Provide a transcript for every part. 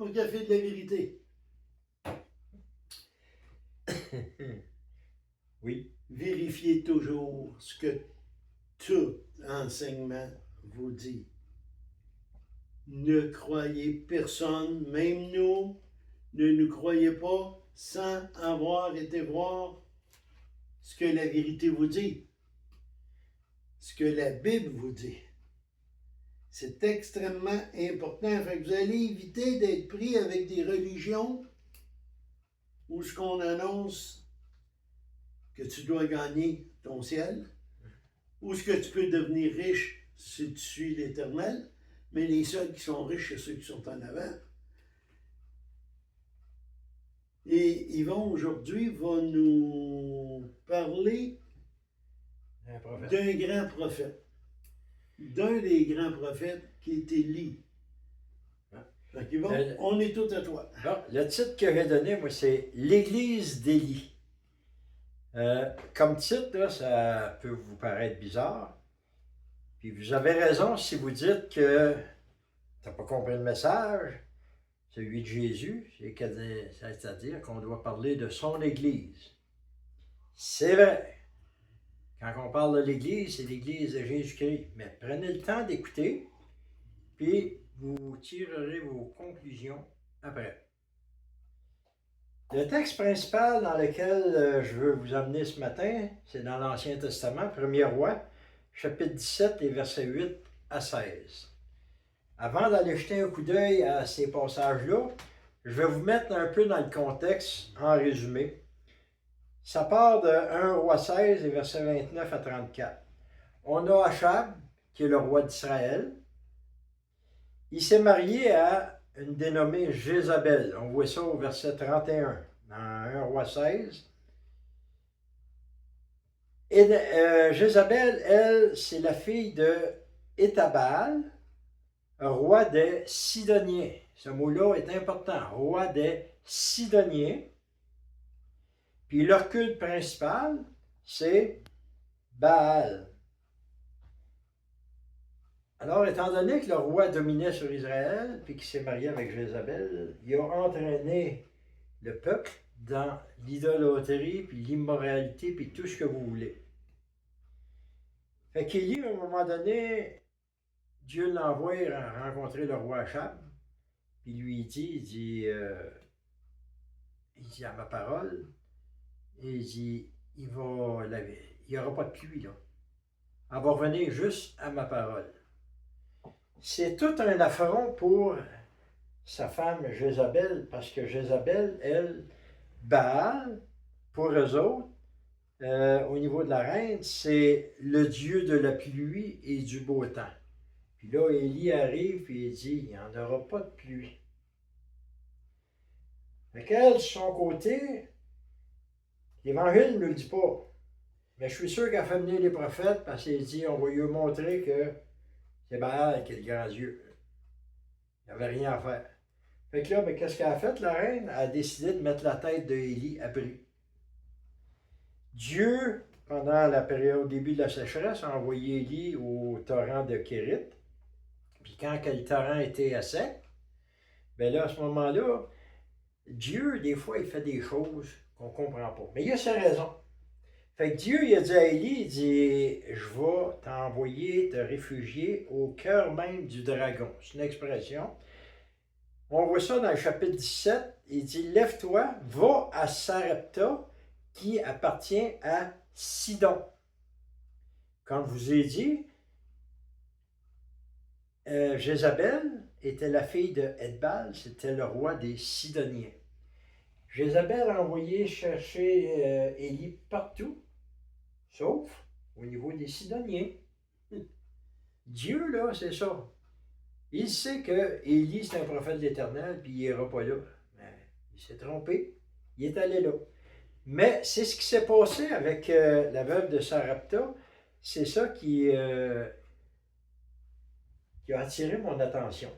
au café de la vérité. Oui. Vérifiez toujours ce que tout enseignement vous dit. Ne croyez personne, même nous, ne nous croyez pas sans avoir été voir ce que la vérité vous dit, ce que la Bible vous dit. C'est extrêmement important. Fait que vous allez éviter d'être pris avec des religions où ce qu'on annonce que tu dois gagner ton ciel, où ce que tu peux devenir riche si tu suis l'Éternel, mais les seuls qui sont riches, c'est ceux qui sont en avant. Et Yvon, aujourd'hui, va nous parler d'un grand prophète. D'un des grands prophètes qui est Élie. Fait qu'Yvon, on est tout à toi. Bon, le titre que j'ai donné, moi, c'est «L'Église d'Élie». Comme titre, là, ça peut vous paraître bizarre. Puis vous avez raison si vous dites que tu n'as pas compris le message, celui de Jésus, c'est-à-dire qu'on doit parler de son Église. C'est vrai. Quand on parle de l'Église, c'est l'Église de Jésus-Christ. Mais prenez le temps d'écouter, puis vous tirerez vos conclusions après. Le texte principal dans lequel je veux vous amener ce matin, c'est dans l'Ancien Testament, 1er Roi, chapitre 17, les versets 8 à 16. Avant d'aller jeter un coup d'œil à ces passages-là, je vais vous mettre un peu dans le contexte en résumé. Ça part de 1 Roi 16, les versets 29 à 34. On a Achab, qui est le roi d'Israël. Il s'est marié à une dénommée Jézabel. On voit ça au verset 31, dans 1 Roi 16. Et Jézabel, elle, c'est la fille de Étabal, roi des Sidoniens. Ce mot-là est important, roi des Sidoniens. Puis leur culte principal, c'est Baal. Alors, étant donné que le roi dominait sur Israël, puis qu'il s'est marié avec Jézabel, il a entraîné le peuple dans l'idolâtrie, puis l'immoralité, puis tout ce que vous voulez. Fait qu'Élie, à un moment donné, Dieu l'envoie rencontrer le roi Achab, puis lui dit, il dit à ma parole, il dit, il n'y aura pas de pluie, là. Elle va revenir juste à ma parole. C'est tout un affront pour sa femme Jézabel, parce que Jézabel, elle, Baal, pour eux autres, au niveau de la reine, c'est le dieu de la pluie et du beau temps. Puis là, Élie arrive et il dit, il n'y en aura pas de pluie. Fait qu'elle, de son côté, l'Évangile ne nous le dit pas. Mais je suis sûr qu'elle fait venir les prophètes parce qu'elle dit, on va lui montrer que c'est Baal qui est le grand Dieu. Il n'y avait rien à faire. Fait que là, ben, qu'est-ce qu'elle a fait, la reine? Elle a décidé de mettre la tête d'Élie à prix. Dieu, pendant la période au début de la sécheresse, a envoyé Élie au torrent de Kérit. Puis quand le torrent était à sec, bien là, à ce moment-là, Dieu, des fois, il fait des choses qu'on ne comprend pas. Mais il a ses raisons. Fait que Dieu, il a dit à Élie, il dit, je vais t'envoyer te réfugier au cœur même du dragon. C'est une expression. On voit ça dans le chapitre 17. Il dit, lève-toi, va à Sarepta, qui appartient à Sidon. Comme je vous ai dit, Jézabel était la fille de Edbal, c'était le roi des Sidoniens. Jézabel a envoyé chercher Élie partout, sauf au niveau des Sidoniens. Dieu, là, c'est ça. Il sait que Élie, c'est un prophète de l'Éternel, puis il n'ira pas là. Mais il s'est trompé. Il est allé là. Mais c'est ce qui s'est passé avec la veuve de Sarepta. C'est ça qui a attiré mon attention.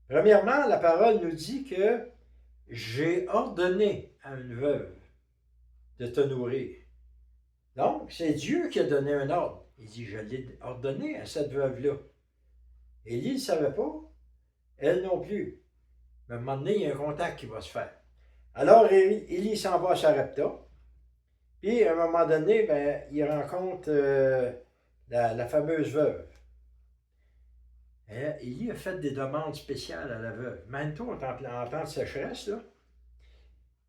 Premièrement, la parole nous dit que j'ai ordonné à une veuve de te nourrir. Donc, c'est Dieu qui a donné un ordre. Il dit, je l'ai ordonné à cette veuve-là. Élie ne savait pas, elle non plus. Mais à un moment donné, il y a un contact qui va se faire. Alors, Élie s'en va à Sarepta. Puis, à un moment donné, ben, il rencontre la fameuse veuve. Élie a fait des demandes spéciales à la veuve. Même-toi, en temps de sécheresse, là.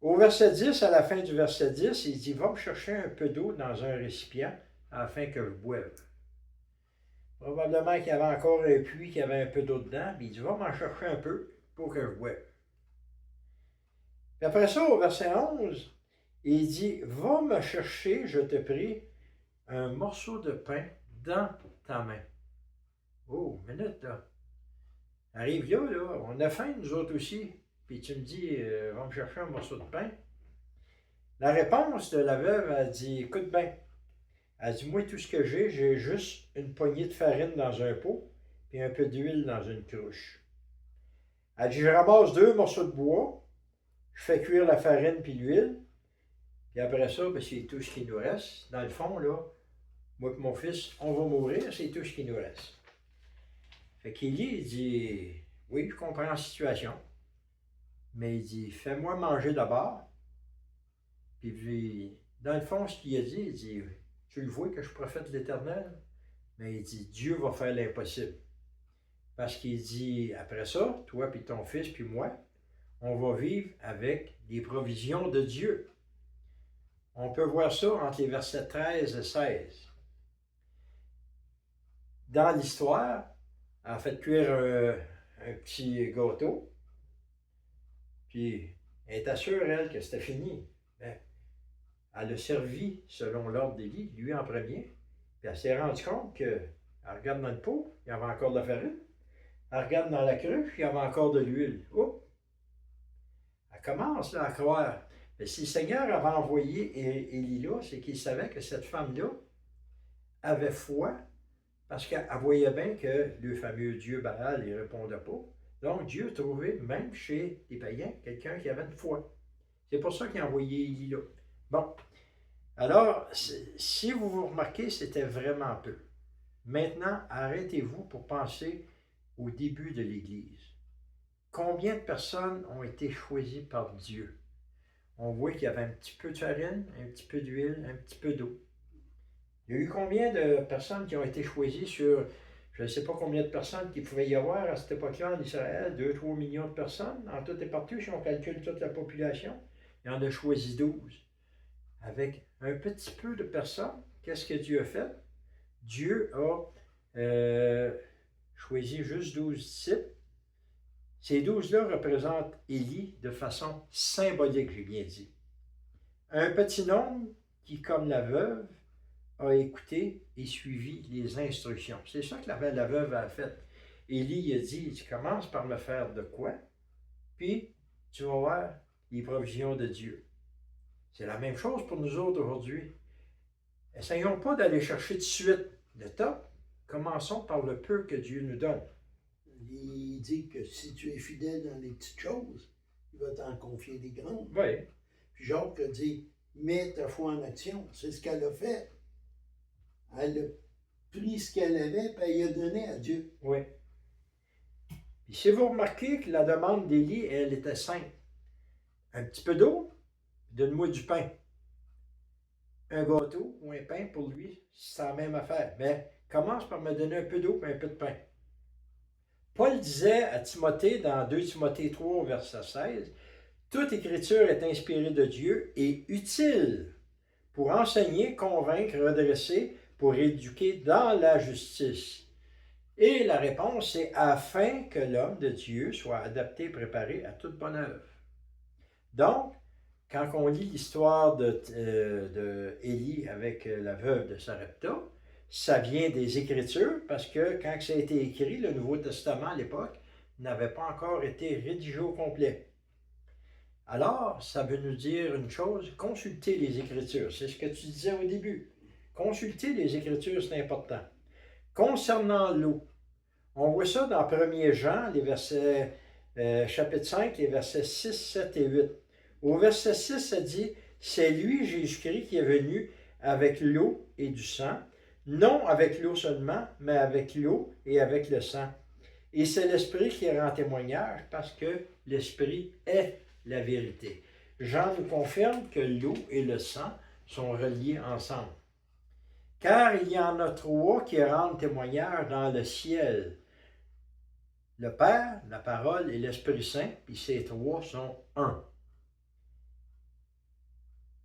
Au verset 10, à la fin du verset 10, il dit « Va me chercher un peu d'eau dans un récipient afin que je boive. » Probablement qu'il y avait encore un puits, qu'il y avait un peu d'eau dedans, puis il dit « Va m'en chercher un peu pour que je boive. » Puis après ça, au verset 11, il dit « Va me chercher, je te prie, un morceau de pain dans ta main. » Oh, minute, là. Arrive là, on a faim, nous autres aussi. Puis tu me dis, va me chercher un morceau de pain. La réponse de la veuve, elle dit, écoute bien. Elle dit, moi, tout ce que j'ai juste une poignée de farine dans un pot, puis un peu d'huile dans une cruche. Elle dit, je ramasse 2 morceaux de bois, je fais cuire la farine puis l'huile, puis après ça, ben, c'est tout ce qui nous reste. Dans le fond, là, moi et mon fils, on va mourir, c'est tout ce qui nous reste. Fait qu'Élie, il dit, oui, je comprends la situation, mais il dit, fais-moi manger d'abord. Puis, dans le fond, ce qu'il a dit, il dit, tu le vois que je prophète de l'Éternel? Mais il dit, Dieu va faire l'impossible. Parce qu'il dit, après ça, toi, puis ton fils, puis moi, on va vivre avec les provisions de Dieu. On peut voir ça entre les versets 13 et 16. Dans l'histoire, elle a fait cuire un petit gâteau, puis elle était sûre, elle, que c'était fini. Mais elle a servi selon l'ordre d'Élie, lui en premier, puis elle s'est rendue compte qu'elle regarde dans le pot, il y avait encore de la farine. Elle regarde dans la cruche, il y avait encore de l'huile. Oups! Elle commence là, à croire. Mais si le Seigneur avait envoyé Élie là, c'est qu'il savait que cette femme-là avait foi, parce qu'elle voyait bien que le fameux Dieu Baal ne répondait pas. Donc Dieu trouvait, même chez les païens, quelqu'un qui avait une foi. C'est pour ça qu'il a envoyé Élie là. Bon. Alors, si vous vous remarquez, c'était vraiment peu. Maintenant, arrêtez-vous pour penser au début de l'Église. Combien de personnes ont été choisies par Dieu? On voit qu'il y avait un petit peu de farine, un petit peu d'huile, un petit peu d'eau. Il y a eu combien de personnes qui ont été choisies sur, je ne sais pas combien de personnes qu'il pouvait y avoir à cette époque-là en Israël, 2-3 millions de personnes, en tout et partout, si on calcule toute la population, il en a choisi 12. Avec un petit peu de personnes, qu'est-ce que Dieu a fait? Dieu a choisi juste 12 disciples. Ces 12-là représentent Élie de façon symbolique, j'ai bien dit. Un petit nombre qui, comme la veuve, a écouté et suivi les instructions. C'est ça que la veuve a fait. Élie a dit, tu commences par me faire de quoi? Puis, tu vas voir les provisions de Dieu. C'est la même chose pour nous autres aujourd'hui. Essayons pas d'aller chercher de suite le top. Commençons par le peu que Dieu nous donne. Il dit que si tu es fidèle dans les petites choses, il va t'en confier des grandes. Oui. Puis Jacques a dit, mets ta foi en action. C'est ce qu'elle a fait. Elle a pris ce qu'elle avait, puis elle a donné à Dieu. Oui. Puis si vous remarquez que la demande d'Élie, elle était simple. Un petit peu d'eau, donne-moi du pain. Un gâteau ou un pain, pour lui, c'est la même affaire. Mais commence par me donner un peu d'eau et un peu de pain. Paul disait à Timothée, dans 2 Timothée 3, verset 16, « Toute écriture est inspirée de Dieu et utile pour enseigner, convaincre, redresser, pour éduquer dans la justice. » Et la réponse, c'est « afin que l'homme de Dieu soit adapté, préparé à toute bonne œuvre. » Donc, quand on lit l'histoire de Élie avec la veuve de Sarepta, ça vient des Écritures, parce que quand ça a été écrit, le Nouveau Testament à l'époque n'avait pas encore été rédigé au complet. Alors, ça veut nous dire une chose, consulter les Écritures. C'est ce que tu disais au début. Consulter les Écritures, c'est important. Concernant l'eau, on voit ça dans 1er Jean, les versets, chapitre 5, les versets 6, 7 et 8. Au verset 6, ça dit « C'est lui, Jésus-Christ, qui est venu avec l'eau et du sang, non avec l'eau seulement, mais avec l'eau et avec le sang. Et c'est l'Esprit qui rend témoignage parce que l'Esprit est la vérité. Jean nous confirme que l'eau et le sang sont reliés ensemble. Car il y en a trois qui rendent témoignage dans le ciel. Le Père, la Parole et l'Esprit Saint, puis ces trois sont un.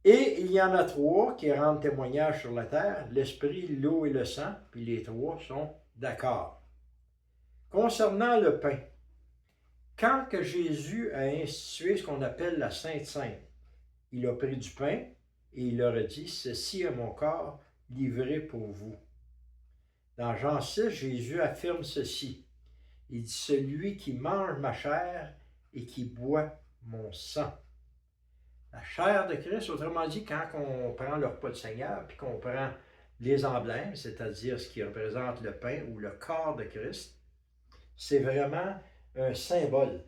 Et il y en a trois qui rendent témoignage sur la terre, l'Esprit, l'eau et le sang, puis les trois sont d'accord. Concernant le pain, quand que Jésus a institué ce qu'on appelle la Sainte Sainte, il a pris du pain et il leur a dit, « Ceci est mon corps livré pour vous. » Dans Jean 6, Jésus affirme ceci. Il dit, « Celui qui mange ma chair et qui boit mon sang. » La chair de Christ, autrement dit, quand on prend le repas du Seigneur, puis qu'on prend les emblèmes, c'est-à-dire ce qui représente le pain ou le corps de Christ, c'est vraiment un symbole.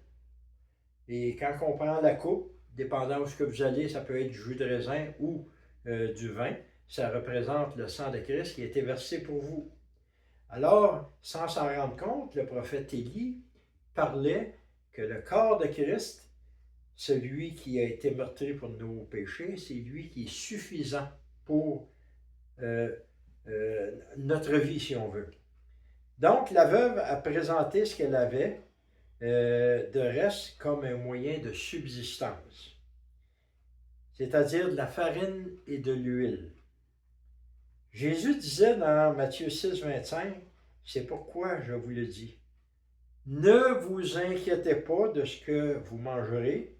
Et quand on prend la coupe, dépendant où ce que vous allez, ça peut être du jus de raisin ou du vin, ça représente le sang de Christ qui a été versé pour vous. Alors, sans s'en rendre compte, le prophète Élie parlait que le corps de Christ, celui qui a été meurtri pour nos péchés, c'est lui qui est suffisant pour notre vie, si on veut. Donc, la veuve a présenté ce qu'elle avait de reste comme un moyen de subsistance, c'est-à-dire de la farine et de l'huile. Jésus disait dans Matthieu 6, 25, « C'est pourquoi je vous le dis. Ne vous inquiétez pas de ce que vous mangerez,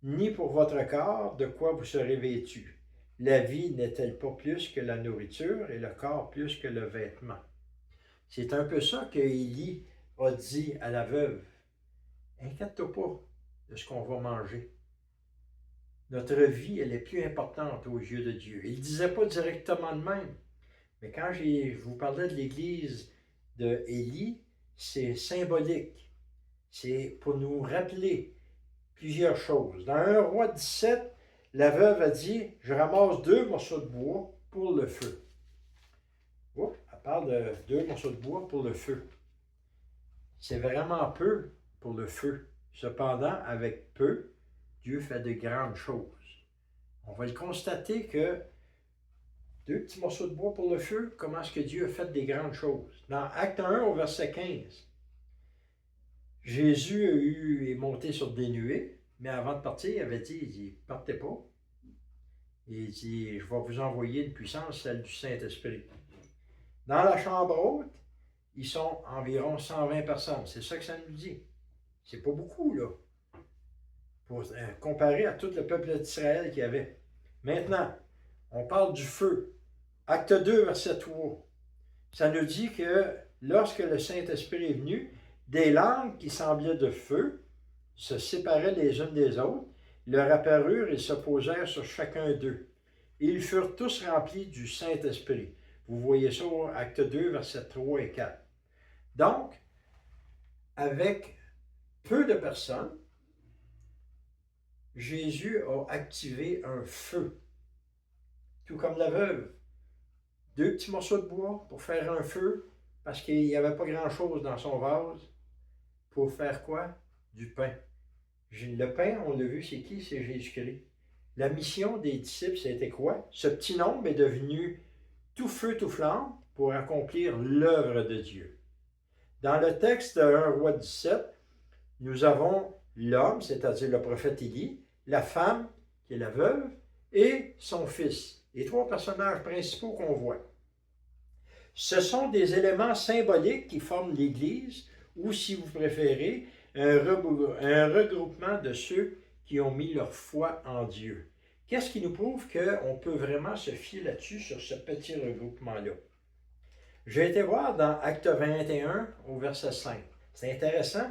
ni pour votre corps de quoi vous serez vêtus. La vie n'est-elle pas plus que la nourriture et le corps plus que le vêtement? » C'est un peu ça que Élie a dit à la veuve. Inquiète-toi pas de ce qu'on va manger. Notre vie, elle est plus importante aux yeux de Dieu. Il ne disait pas directement de même. Mais quand je vous parlais de l'église de Élie, c'est symbolique. C'est pour nous rappeler plusieurs choses. Dans 1 Roi 17, la veuve a dit, « Je ramasse 2 morceaux de bois pour le feu. » Oups, elle parle de 2 morceaux de bois pour le feu. C'est vraiment peu pour le feu. Cependant, avec peu, Dieu fait de grandes choses. On va le constater que 2 petits morceaux de bois pour le feu, comment est-ce que Dieu a fait des grandes choses? Dans Acte 1 au verset 15, Jésus est monté sur des nuées, mais avant de partir, il avait dit, « Partez pas. » Il dit, « Je vais vous envoyer une puissance, celle du Saint-Esprit. » Dans la chambre haute, ils sont environ 120 personnes. C'est ça que ça nous dit. C'est pas beaucoup, là, pour comparer à tout le peuple d'Israël qu'il y avait. Maintenant, on parle du feu. Acte 2, verset 3. Ça nous dit que lorsque le Saint-Esprit est venu, des langues qui semblaient de feu se séparaient les unes des autres, leur apparurent et se posèrent sur chacun d'eux. Ils furent tous remplis du Saint-Esprit. Vous voyez ça au Acte 2, versets 3 et 4. Donc, avec peu de personnes, Jésus a activé un feu, tout comme la veuve. 2 petits morceaux de bois pour faire un feu, parce qu'il n'y avait pas grand-chose dans son vase. Pour faire quoi? Du pain. Le pain, on l'a vu, c'est qui? C'est Jésus-Christ. La mission des disciples, c'était quoi? Ce petit nombre est devenu tout feu, tout flamme pour accomplir l'œuvre de Dieu. Dans le texte de 1 Roi 17, nous avons l'homme, c'est-à-dire le prophète Élie, la femme, qui est la veuve, et son fils. Les 3 personnages principaux qu'on voit. Ce sont des éléments symboliques qui forment l'Église, ou si vous préférez, un regroupement de ceux qui ont mis leur foi en Dieu. Qu'est-ce qui nous prouve qu'on peut vraiment se fier là-dessus, sur ce petit regroupement-là? J'ai été voir dans Acte 21 au verset 5. C'est intéressant,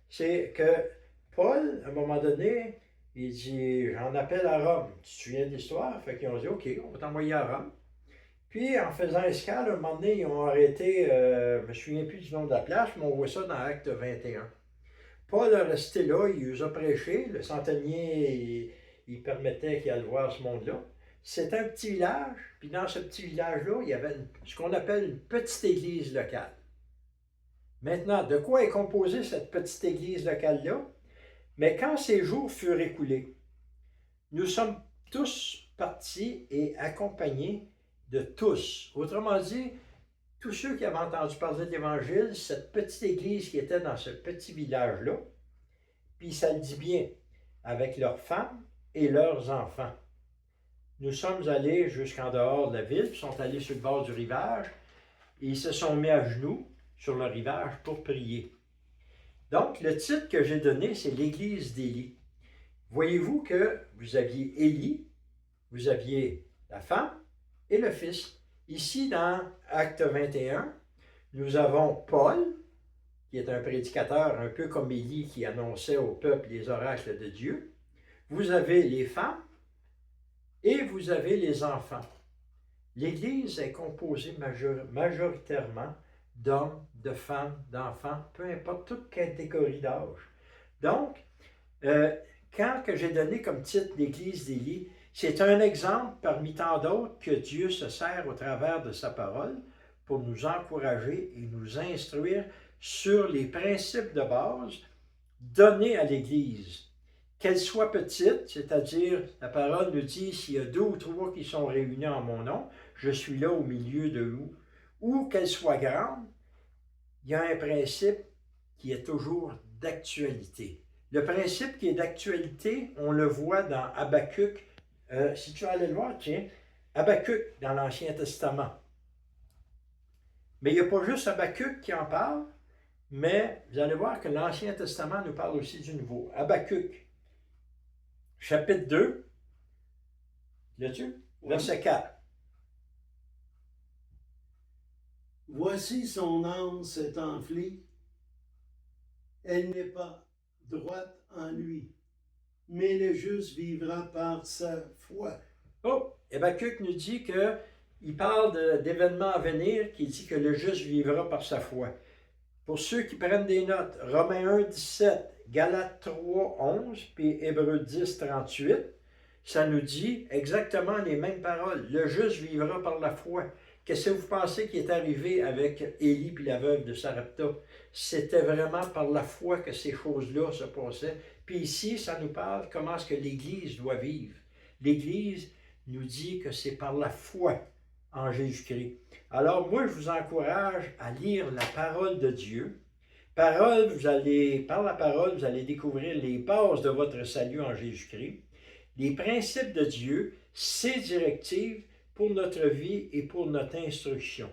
c'est que Paul, à un moment donné, il dit, j'en appelle à Rome. Tu te souviens de l'histoire? Fait qu'ils ont dit, OK, on va t'envoyer à Rome. Puis, en faisant escale, à un moment donné, ils ont arrêté, je ne me souviens plus du nom de la place, mais on voit ça dans Acte 21. Paul est resté là, il nous a prêché, le centenier, il permettait qu'il aille voir ce monde-là. C'est un petit village, puis dans ce petit village-là, il y avait ce qu'on appelle une petite église locale. Maintenant, de quoi est composée cette petite église locale-là? Mais quand ces jours furent écoulés, nous sommes tous partis et accompagnés de tous. Autrement dit, tous ceux qui avaient entendu parler de l'Évangile, cette petite église qui était dans ce petit village-là, puis ça le dit bien, avec leurs femmes et leurs enfants. Nous sommes allés jusqu'en dehors de la ville, puis sont allés sur le bord du rivage, et ils se sont mis à genoux sur le rivage pour prier. Donc, le titre que j'ai donné, c'est l'Église d'Élie. Voyez-vous que vous aviez Élie, vous aviez la femme et le fils. Ici, dans Acte 21, nous avons Paul, qui est un prédicateur un peu comme Élie qui annonçait au peuple les oracles de Dieu. Vous avez les femmes et vous avez les enfants. L'Église est composée majoritairement d'hommes, de femmes, d'enfants, peu importe toute catégorie d'âge. Donc, quand que j'ai donné comme titre l'Église d'Élie, c'est un exemple parmi tant d'autres que Dieu se sert au travers de sa parole pour nous encourager et nous instruire sur les principes de base donnés à l'Église. Qu'elle soit petite, c'est-à-dire, la parole nous dit, s'il y a 2 ou 3 qui sont réunis en mon nom, je suis là au milieu de vous. Ou qu'elle soit grande, il y a un principe qui est toujours d'actualité. Le principe qui est d'actualité, on le voit dans Habakkuk. Si tu allais le voir, tiens, Habakkuk dans l'Ancien Testament. Mais il n'y a pas juste Habakkuk qui en parle, mais vous allez voir que l'Ancien Testament nous parle aussi du Nouveau. Habakkuk, chapitre 2, l'as-tu? Verset 4. Voici son âme s'est enflée, elle n'est pas droite en lui, mais le juste vivra par sa foi. Oh, Habakkuk nous dit qu'il parle d'événements à venir, qui dit que le juste vivra par sa foi. Pour ceux qui prennent des notes, Romains 1, 17, Galates 3, 11, puis Hébreux 10, 38, ça nous dit exactement les mêmes paroles. Le juste vivra par la foi. Qu'est-ce que vous pensez qui est arrivé avec Élie puis la veuve de Sarepta? C'était vraiment par la foi que ces choses-là se passaient. Puis ici, ça nous parle comment est-ce que l'Église doit vivre. L'Église nous dit que c'est par la foi en Jésus-Christ. Alors moi, je vous encourage à lire la parole de Dieu. Par la parole, vous allez découvrir les bases de votre salut en Jésus-Christ, les principes de Dieu, ses directives pour notre vie et pour notre instruction.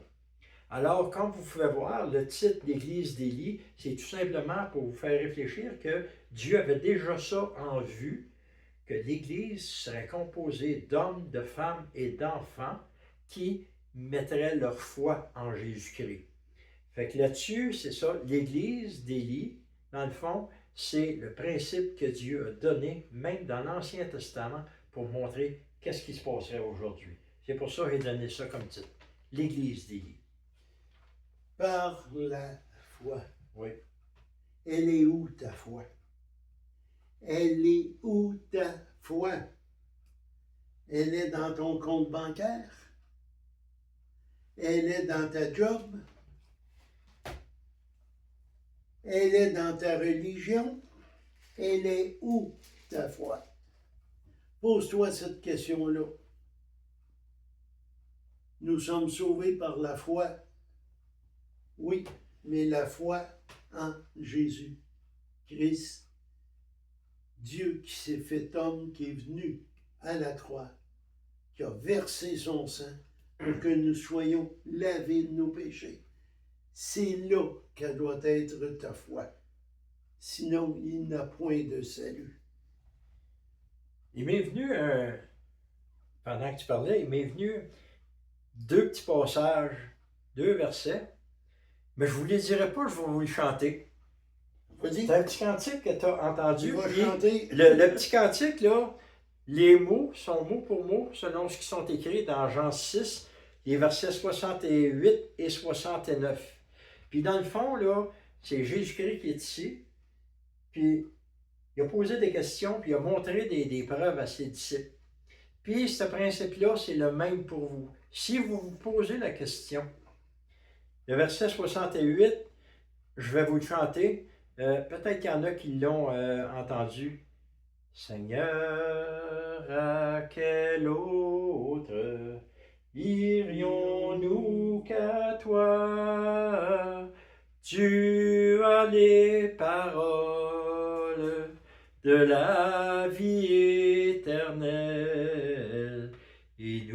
Alors, comme vous pouvez voir, le titre d'Église d'Élie, c'est tout simplement pour vous faire réfléchir que Dieu avait déjà ça en vue, que l'Église serait composée d'hommes, de femmes et d'enfants qui mettraient leur foi en Jésus-Christ. Fait que là-dessus, c'est ça, l'Église d'Élie, dans le fond, c'est le principe que Dieu a donné, même dans l'Ancien Testament, pour montrer qu'est-ce qui se passerait aujourd'hui. C'est pour ça que j'ai donné ça comme titre, l'Église d'Élie. Par la foi. Oui. Elle est où ta foi? Elle est où ta foi? Elle est dans ton compte bancaire? Elle est dans ta job? Elle est dans ta religion? Elle est où ta foi? Pose-toi cette question-là. Nous sommes sauvés par la foi. Oui, mais la foi en Jésus-Christ. Dieu qui s'est fait homme, qui est venu à la croix, qui a versé son sang pour que nous soyons lavés de nos péchés. C'est là qu'elle doit être ta foi. Sinon, il n'a point de salut. Il m'est venu, pendant que tu parlais, il m'est venu 2 petits passages, 2 versets, mais je ne vous les dirai pas, je vais vous les chanter. Vas-y. C'est un petit cantique que tu as entendu. Tu vas chanter. Le petit cantique, là, les mots sont mot pour mot selon ce qui sont écrits dans Jean 6, les versets 68 et 69. Puis dans le fond, là, c'est Jésus-Christ qui est ici, puis il a posé des questions, puis il a montré des preuves à ses disciples. Puis ce principe-là, c'est le même pour vous. Si vous vous posez la question, le verset 68, je vais vous le chanter. Peut-être qu'il y en a qui l'ont entendu. Seigneur, à quel autre irions-nous qu'à toi? Tu as les paroles de la vie éternelle, et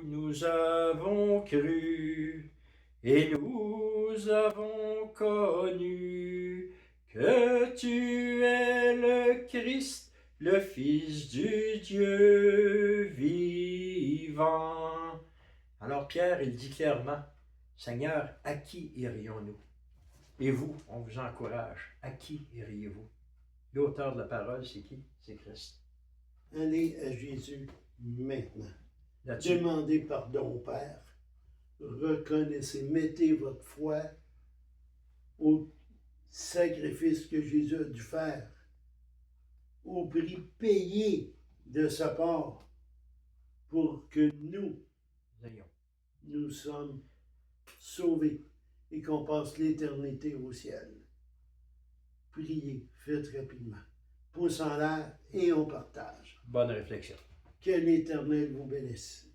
nous avons cru, et nous avons connu que tu es le Christ, le Fils du Dieu vivant. Alors Pierre, il dit clairement, Seigneur, à qui irions-nous? Et vous, on vous encourage, à qui iriez-vous? L'auteur de la parole, c'est qui? C'est Christ. Allez à Jésus maintenant. Là-dessus, Demandez pardon au Père. Reconnaissez, mettez votre foi au sacrifice que Jésus a dû faire, au prix payé de sa part pour que nous sommes sauvés et qu'on passe l'éternité au ciel. Priez, faites rapidement. Pouce en l'air et on partage. bonne réflexion. Que l'Éternel vous bénisse.